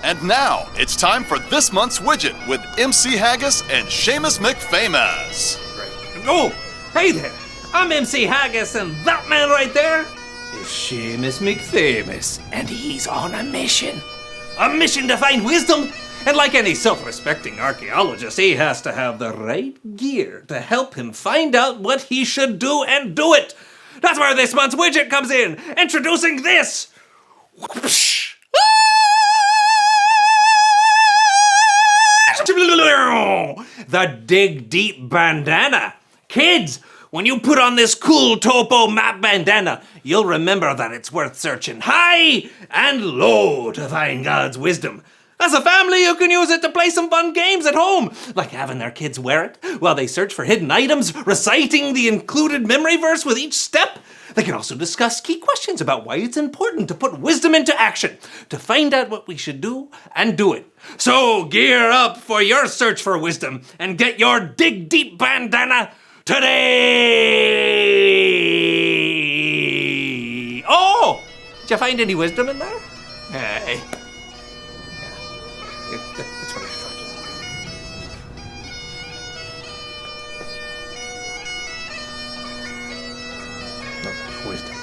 And now, it's time for this month's widget with MC Haggis and Seamus McFamous. Oh, hey there. I'm MC Haggis, and that man right there is Seamus McFamous. And he's on a mission. A mission to find wisdom. And like any self-respecting archaeologist, he has to have the right gear to help him find out what he should do and do it. That's where this month's widget comes in. Introducing this. The Dig Deep Bandana. Kids, when you put on this cool topo map bandana, you'll remember that it's worth searching high and low to find God's wisdom. As a family, you can use it to play some fun games at home, like having their kids wear it while they search for hidden items, reciting the included memory verse with each step. They can also discuss key questions about why it's important to put wisdom into action, to find out what we should do and do it. So gear up for your search for wisdom and get your Dig Deep Bandana today! Oh! Did you find any wisdom in there? Hey. That's what I thought. No, wisdom.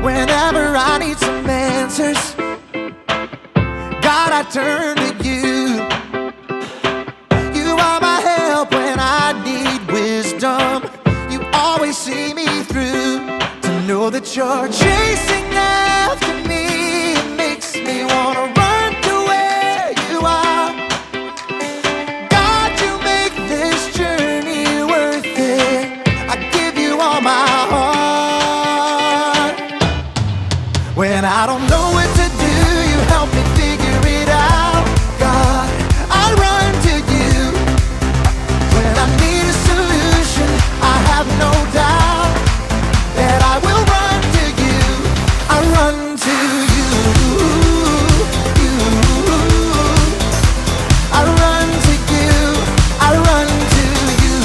Whenever I need some answers, God, I turn to you. You are my help when I need wisdom. You always see me through. To know that you're chasing after me, it makes me wanna run to where you are. God, you make this journey worth it. I give you all my heart. When I don't know what to do, you help me figure it out. God, I run to you. When I need a solution, I have no doubt that I will run to you. I run to you. I run to you. I run to you.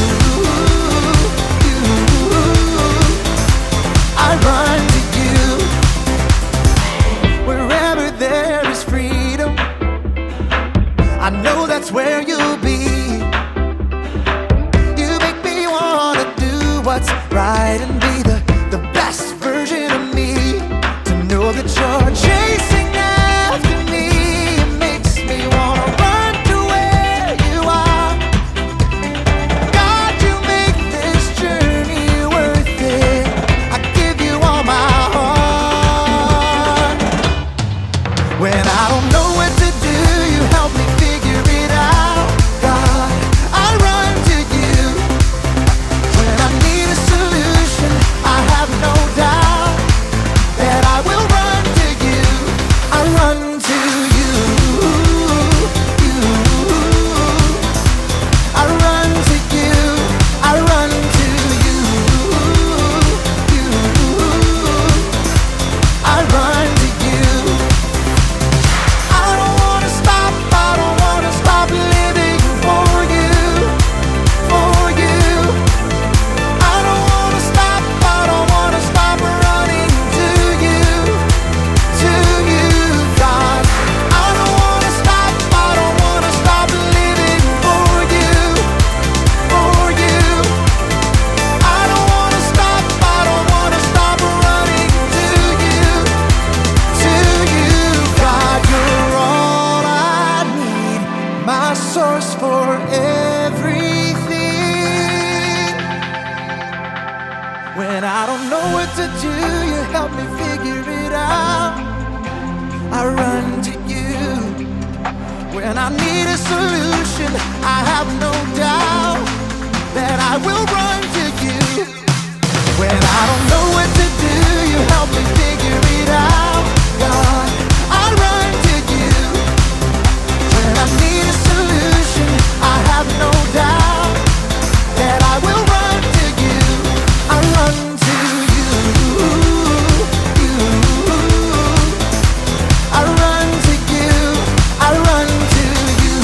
I run to you. Wherever there is freedom, I know that's where you'll be. You make me wanna do what's right and be the best version of me. To know that you're chasing after me, it makes me wanna run to where you are. God, you make this journey worth it. I give you all my heart. When I don't know what to do, you help me figure it out. God, I run to you. When I need a solution, I have no doubt that I will run to you. I run to you. I run to you. I run to you. I run to you. I don't wanna stop, I don't wanna stop living for you, for you. I don't wanna stop, I don't wanna stop running to you, God. I don't wanna stop, I don't wanna stop living for you, for you. I don't wanna stop, I don't wanna stop running to you, God. You're all I need, my source for everything. When I don't know what to do, you help me figure it out. I run to you. When I need a solution, I have no doubt that I will run to you. When I don't know what to do, you help me figure it out. God, I run to you. When I need a solution, I have no doubt that I will run to you. I run to you. I run to you. I run to you.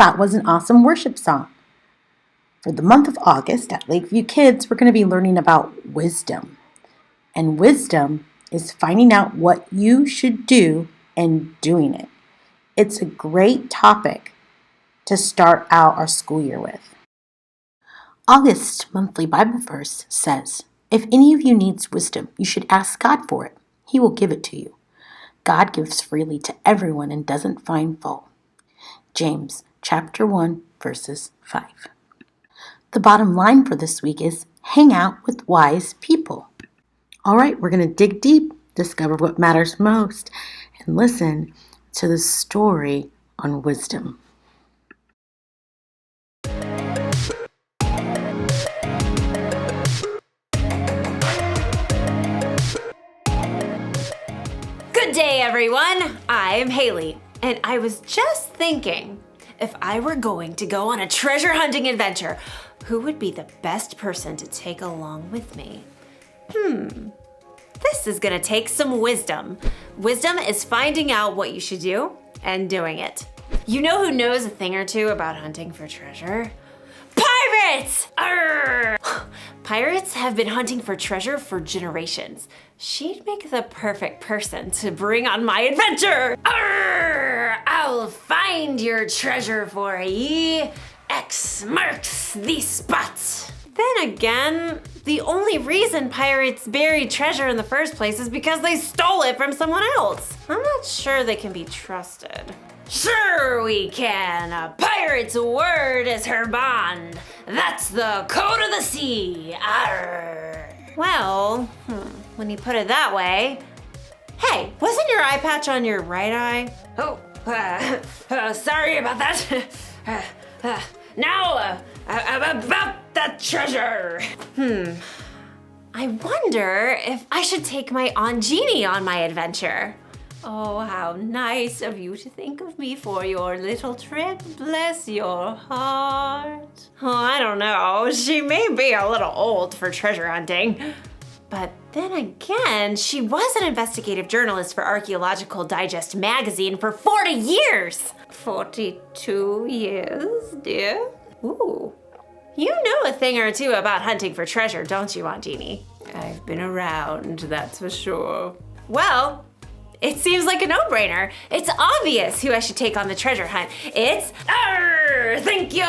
that was an awesome worship song. For the month of August at Lakeview Kids, we're going to be learning about wisdom. And wisdom is finding out what you should do and doing it. It's a great topic to start out our school year with. August monthly Bible verse says, "If any of you needs wisdom, you should ask God for it. He will give it to you. God gives freely to everyone and doesn't find fault." James chapter 1, verses 5. The bottom line for this week is hang out with wise people. All right, we're going to dig deep, discover what matters most, and listen to the story on wisdom. Good day, everyone. I'm Haley, and I was just thinking, if I were going to go on a treasure hunting adventure, who would be the best person to take along with me? This is gonna take some wisdom. Wisdom is finding out what you should do and doing it. You know who knows a thing or two about hunting for treasure? Pirates! Arr! Pirates have been hunting for treasure for generations. She'd make the perfect person to bring on my adventure. Arr! I'll find your treasure for ye. X marks the spot. Then again, the only reason pirates buried treasure in the first place is because they stole it from someone else. I'm not sure they can be trusted. Sure we can. A pirate's word is her bond. That's the code of the sea. Arr. Well, when you put it that way. Hey, wasn't your eye patch on your right eye? Oh, sorry about that. Now, about that treasure. I wonder if I should take my Aunt Jeannie on my adventure. Oh, how nice of you to think of me for your little trip. Bless your heart. Oh, I don't know. She may be a little old for treasure hunting. But then again, she was an investigative journalist for Archaeological Digest magazine for 40 years. 42 years, dear? Ooh. You know a thing or two about hunting for treasure, don't you, Aunt Jeannie? I've been around, that's for sure. Well, it seems like a no-brainer. It's obvious who I should take on the treasure hunt. It's, thank you.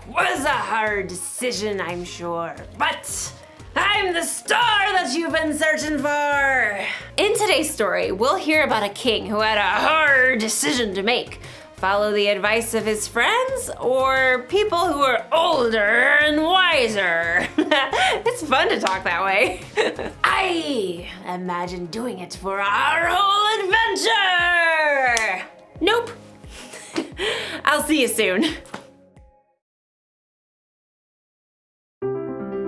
Was a hard decision, I'm sure, but I'm the star that you've been searching for. In today's story, we'll hear about a king who had a hard decision to make. Follow the advice of his friends or people who are older and wiser. It's fun to talk that way. I imagine doing it for our whole adventure. Nope. I'll see you soon.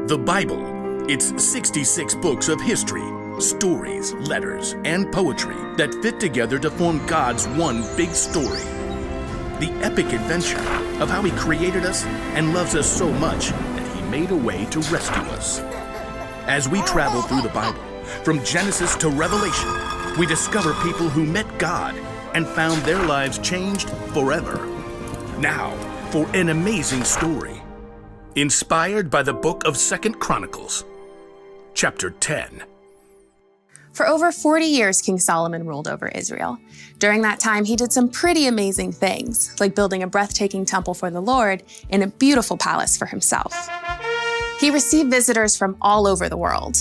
The Bible. It's 66 books of history, stories, letters, and poetry that fit together to form God's one big story. The epic adventure of how He created us and loves us so much that He made a way to rescue us. As we travel through the Bible, from Genesis to Revelation, we discover people who met God and found their lives changed forever. Now, for an amazing story, inspired by the book of 2 Chronicles, chapter 10. For over 40 years, King Solomon ruled over Israel. During that time, he did some pretty amazing things, like building a breathtaking temple for the Lord and a beautiful palace for himself. He received visitors from all over the world.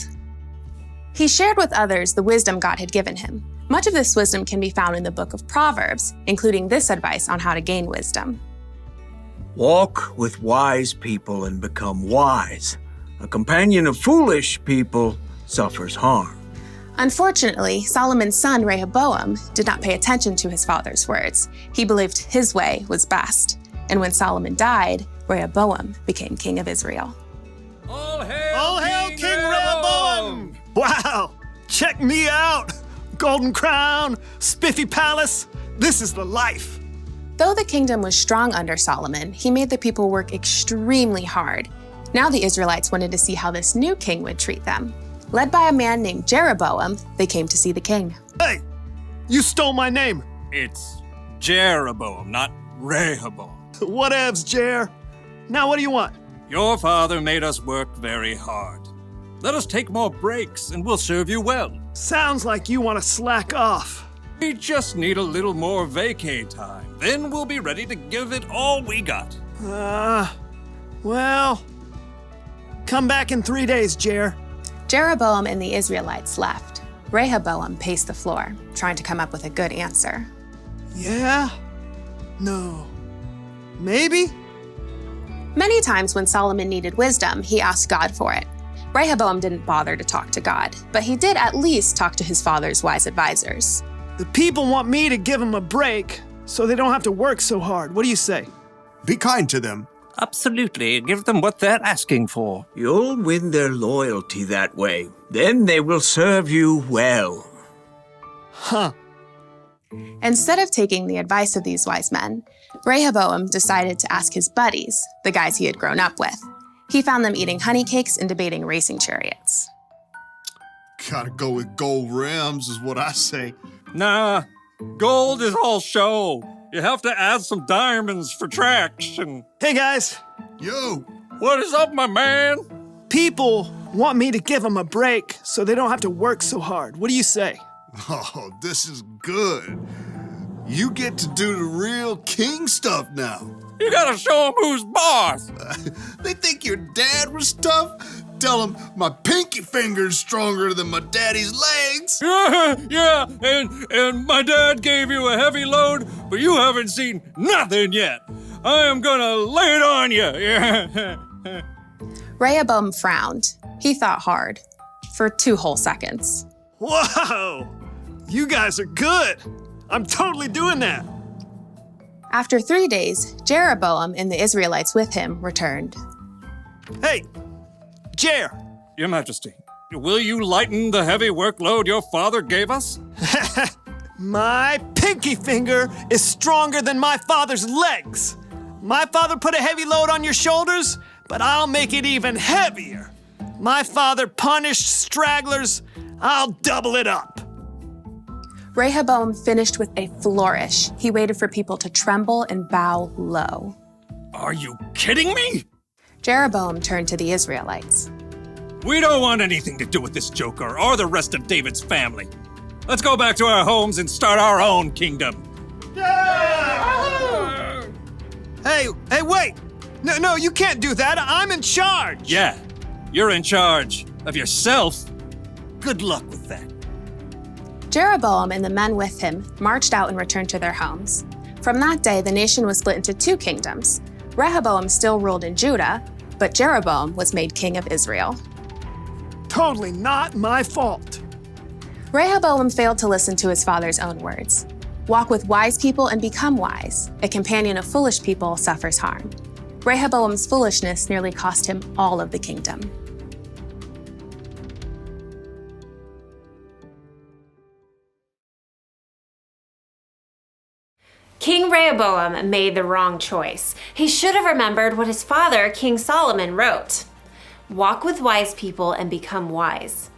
He shared with others the wisdom God had given him. Much of this wisdom can be found in the book of Proverbs, including this advice on how to gain wisdom. Walk with wise people and become wise. A companion of foolish people suffers harm. Unfortunately, Solomon's son Rehoboam did not pay attention to his father's words. He believed his way was best. And when Solomon died, Rehoboam became king of Israel. All hail King Rehoboam! Wow! Check me out! Golden crown, spiffy palace. This is the life. Though the kingdom was strong under Solomon, he made the people work extremely hard. Now the Israelites wanted to see how this new king would treat them. Led by a man named Jeroboam, they came to see the king. Hey, you stole my name. It's Jeroboam, not Rehoboam. Whatevs, Jer. Now what do you want? Your father made us work very hard. Let us take more breaks and we'll serve you well. Sounds like you want to slack off. We just need a little more vacay time. Then we'll be ready to give it all we got. Well, come back in 3 days, Jer. Jeroboam and the Israelites left. Rehoboam paced the floor, trying to come up with a good answer. Yeah? No. Maybe? Many times when Solomon needed wisdom, he asked God for it. Rehoboam didn't bother to talk to God, but he did at least talk to his father's wise advisors. The people want me to give them a break so they don't have to work so hard. What do you say? Be kind to them. Absolutely. Give them what they're asking for. You'll win their loyalty that way. Then they will serve you well. Huh. Instead of taking the advice of these wise men, Rehoboam decided to ask his buddies, the guys he had grown up with. He found them eating honey cakes and debating racing chariots. Gotta go with gold rims is what I say. Nah, gold is all show. You have to add some diamonds for traction. Hey, guys. Yo. What is up, my man? People want me to give them a break so they don't have to work so hard. What do you say? Oh, this is good. You get to do the real king stuff now. You gotta show them who's boss. They think your dad was tough? Tell them my pinky finger's stronger than my daddy's legs. Yeah, and my dad gave you a heavy load, but you haven't seen nothing yet. I am gonna lay it on you. Rehoboam frowned. He thought hard. For 2 whole seconds. Whoa! You guys are good. I'm totally doing that. After 3 days, Jeroboam and the Israelites with him returned. Hey, Jer. Your Majesty, will you lighten the heavy workload your father gave us? My pinky finger is stronger than my father's legs. My father put a heavy load on your shoulders, but I'll make it even heavier. My father punished stragglers. I'll double it up. Rehoboam finished with a flourish. He waited for people to tremble and bow low. Are you kidding me? Jeroboam turned to the Israelites. We don't want anything to do with this joker or the rest of David's family. Let's go back to our homes and start our own kingdom. Yeah! Hey, wait! No, you can't do that. I'm in charge. Yeah, you're in charge of yourself. Good luck with that. Jeroboam and the men with him marched out and returned to their homes. From that day, the nation was split into 2 kingdoms. Rehoboam still ruled in Judah, but Jeroboam was made king of Israel. Totally not my fault. Rehoboam failed to listen to his father's own words. Walk with wise people and become wise. A companion of foolish people suffers harm. Rehoboam's foolishness nearly cost him all of the kingdom. King Rehoboam made the wrong choice. He should have remembered what his father, King Solomon, wrote. Walk with wise people and become wise.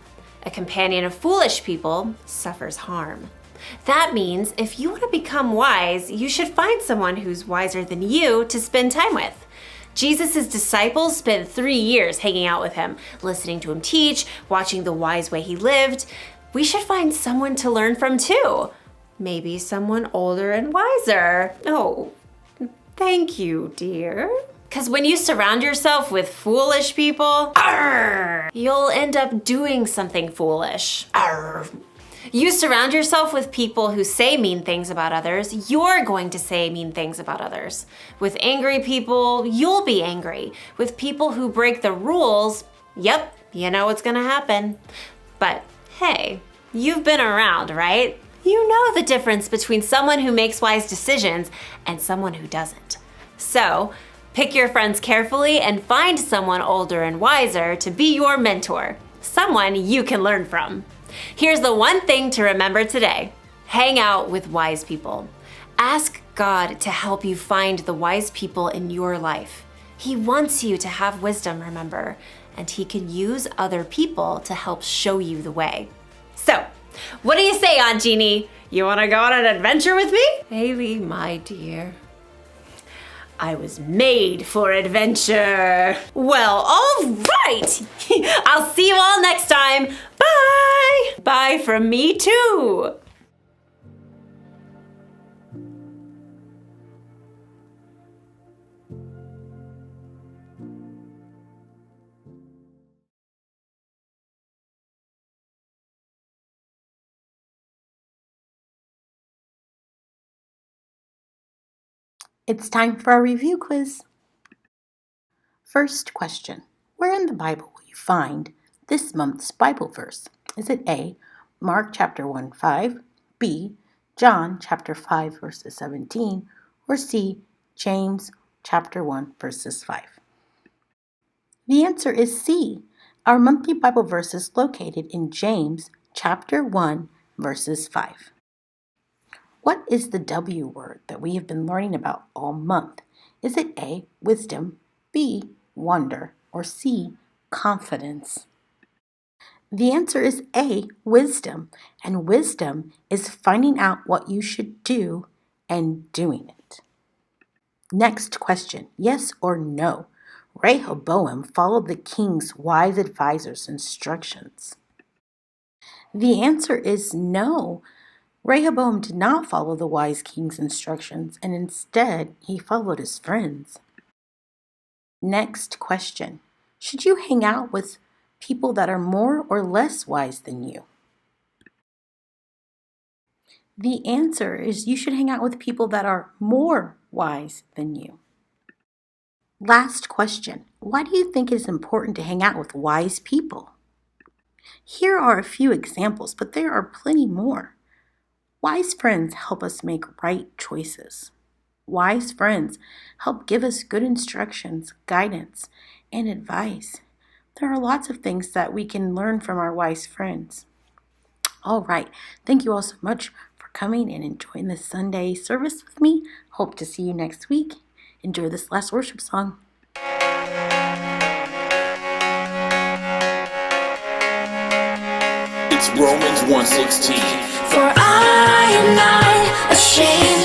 A companion of foolish people suffers harm. That means if you want to become wise, you should find someone who's wiser than you to spend time with. Jesus' disciples spent 3 years hanging out with him, listening to him teach, watching the wise way he lived. We should find someone to learn from too. Maybe someone older and wiser. Oh, thank you, dear. Because when you surround yourself with foolish people, you'll end up doing something foolish. You surround yourself with people who say mean things about others, you're going to say mean things about others. With angry people, you'll be angry. With people who break the rules, yep, you know what's gonna happen. But hey, you've been around, right? You know the difference between someone who makes wise decisions and someone who doesn't. So, pick your friends carefully and find someone older and wiser to be your mentor, someone you can learn from. Here's the one thing to remember today. Hang out with wise people. Ask God to help you find the wise people in your life. He wants you to have wisdom, remember, and He can use other people to help show you the way. So, what do you say, Aunt Jeannie? You want to go on an adventure with me? Haley, my dear, I was made for adventure. Well, all right. I'll see you all next time. Bye. Bye from me too. It's time for our review quiz. First question. Where in the Bible will you find this month's Bible verse? Is it A, Mark chapter 1:5, B, John chapter 5 verses 17, or C, James chapter 1 verses 5? The answer is C. Our monthly Bible verse is located in James chapter 1 verses 5. What is the W word that we have been learning about all month? Is it A, wisdom, B, wonder, or C, confidence? The answer is A, wisdom, and wisdom is finding out what you should do and doing it. Next question, yes or no? Rehoboam followed the king's wise advisor's instructions. The answer is no. Rehoboam did not follow the wise king's instructions, and instead he followed his friends. Next question. Should you hang out with people that are more or less wise than you? The answer is you should hang out with people that are more wise than you. Last question. Why do you think it is important to hang out with wise people? Here are a few examples, but there are plenty more. Wise friends help us make right choices. Wise friends help give us good instructions, guidance, and advice. There are lots of things that we can learn from our wise friends. All right. Thank you all so much for coming and enjoying this Sunday service with me. Hope to see you next week. Enjoy this last worship song. It's Romans 1:16. For I am not ashamed